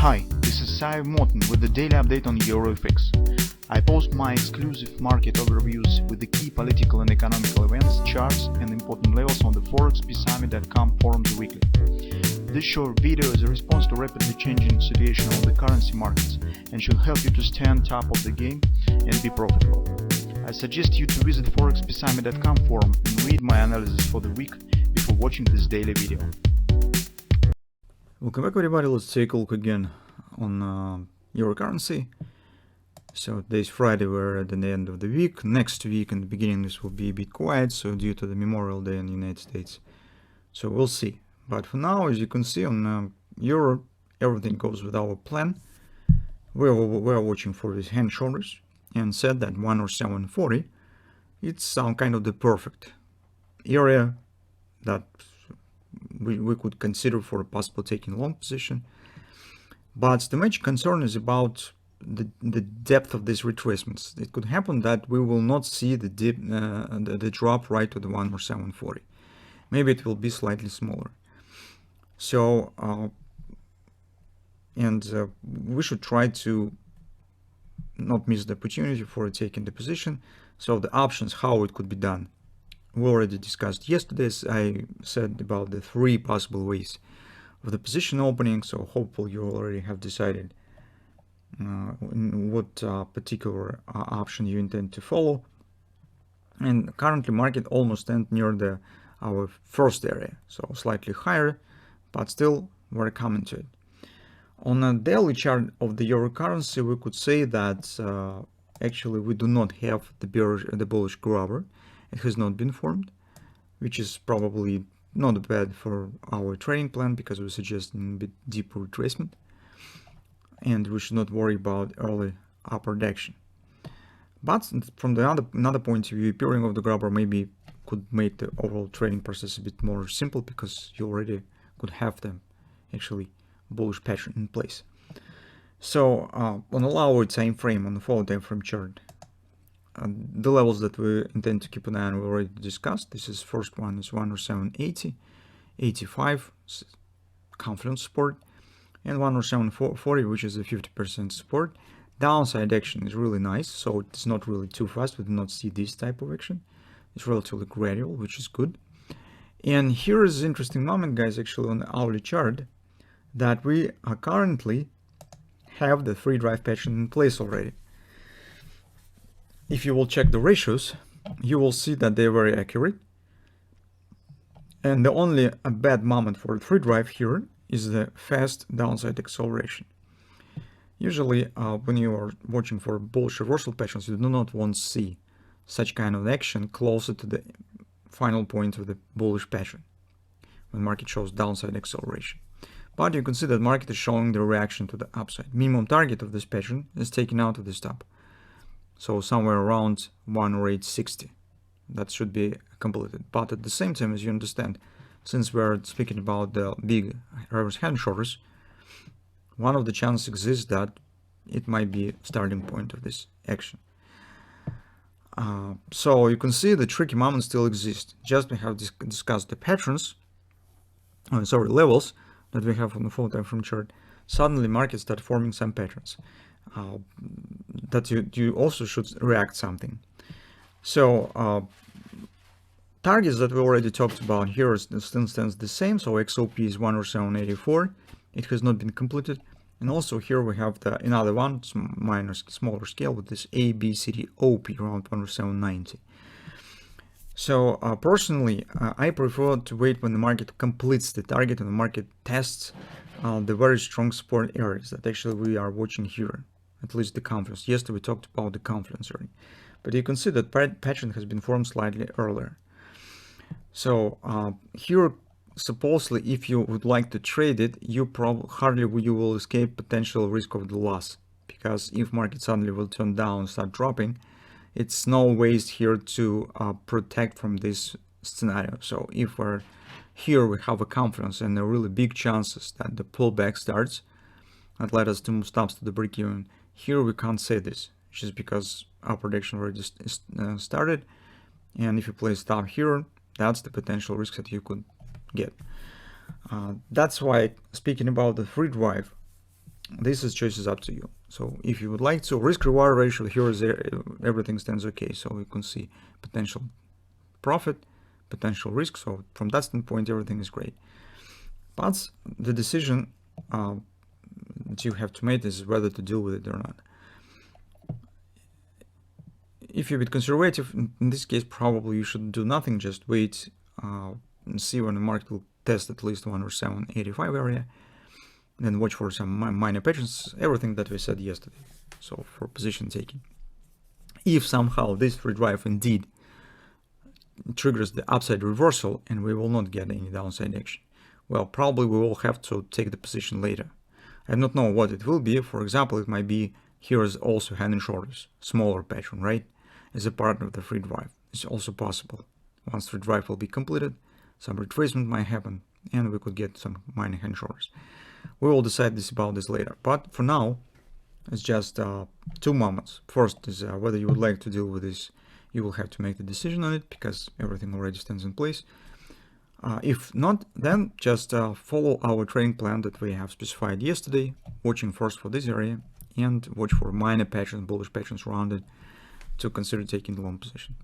Hi, this is Sive Morten with the daily update on EuroFX. I post my exclusive market overviews with the key political and economical events, charts and important levels on the ForexPeaceArmy.com forums weekly. This short video is a response to rapidly changing situation on the currency markets and should help you to stay on top of the game and be profitable. I suggest you to visit ForexPeaceArmy.com forum and read my analysis for the week before watching this daily video. Welcome back everybody. Let's take a look again on euro currency. So today's Friday, we're at the end of the week. Next week in the beginning this will be a bit quiet, so due to the Memorial Day in the United States. So we'll see. But for now, as you can see on euro, everything goes with our plan. We're watching for these hand shoulders and said that 107.40, it's kind of the perfect area that we could consider for a possible taking long position. But the major concern is about the depth of these retracements. It could happen that we will not see the dip, the drop right to the 107.40. Maybe it will be slightly smaller. So we should try to not miss the opportunity for taking the position. So the options, how it could be done, we already discussed yesterday. I said about the three possible ways of the position opening, so hopefully you already have decided in what particular option you intend to follow. And currently market almost stands near our first area, so slightly higher, but still very common to it. On a daily chart of the euro currency, we could say that actually we do not have the bullish grabber. It has not been formed, which is probably not bad for our trading plan, because we suggest a bit deeper retracement and we should not worry about early upward action. But from the another point of view, appearing of the grabber maybe could make the overall trading process a bit more simple, because you already could have the actually bullish pattern in place. So on a lower time frame, on the follow time frame chart, the levels that we intend to keep an eye on we already discussed. This is first one is 107.80, 85 confidence support, and 107.40, which is a 50% support. Downside action is really nice, so it's not really too fast. We do not see this type of action. It's relatively gradual, which is good. And here is an interesting moment, guys, actually on the hourly chart, that we are currently have the three drive pattern in place already. If you will check the ratios, you will see that they're very accurate. And the only a bad moment for a three drive here is the fast downside acceleration. Usually when you are watching for bullish reversal patterns, you do not want to see such kind of action closer to the final point of the bullish pattern when market shows downside acceleration. But you can see that market is showing the reaction to the upside. Minimum target of this pattern is taken out of the stop. So somewhere around 108.60, that should be completed. But at the same time, as you understand, since we're speaking about the big reverse hand shoulders, one of the chances exists that it might be a starting point of this action. So you can see the tricky moment still exists. Just we have discussed the patterns, levels that we have on the full time frame chart. Suddenly markets start forming some patterns that you also should react something. So targets that we already talked about here still stands the same. So XOP is 107.84. It has not been completed. And also here we have another one, smaller scale, with this ABCDOP around 107.90. So personally, I prefer to wait when the market completes the target and the market tests the very strong support areas that actually we are watching here, at least the confluence. Yesterday we talked about the confluence area, but you can see that pattern has been formed slightly earlier. So here, supposedly, if you would like to trade it, you will escape potential risk of the loss, because if market suddenly will turn down, start dropping, it's no ways here to protect from this scenario. So if we're here, we have a confidence and a really big chances that the pullback starts and led us to move stops to the break even. Here we can't say this, just because our prediction already started. And if you place stop here, that's the potential risk that you could get. That's why, speaking about the free drive, this is choices up to you. So if you would like to, risk reward ratio here is there, everything stands okay. So you can see potential profit, potential risk. So from that standpoint, everything is great. But the decision that you have to make is whether to deal with it or not. If you're a bit conservative, in this case, probably you should do nothing, just wait and see when the market will test at least 107.85 area, then watch for some minor patterns, everything that we said yesterday. So for position taking. If somehow this redrive indeed triggers the upside reversal and we will not get any downside action, well, probably we will have to take the position later. I don't know what it will be. For example, it might be here is also hand and shoulders, smaller pattern, right? As a part of the free drive. It's also possible. Once the drive will be completed, some retracement might happen and we could get some minor hand shoulders. We will decide about this later. But for now, it's just two moments. First is whether you would like to deal with this. You will have to make the decision on it because everything already stands in place. If not, then just follow our trading plan that we have specified yesterday, watching first for this area and watch for minor patterns, bullish patterns around it to consider taking the long position.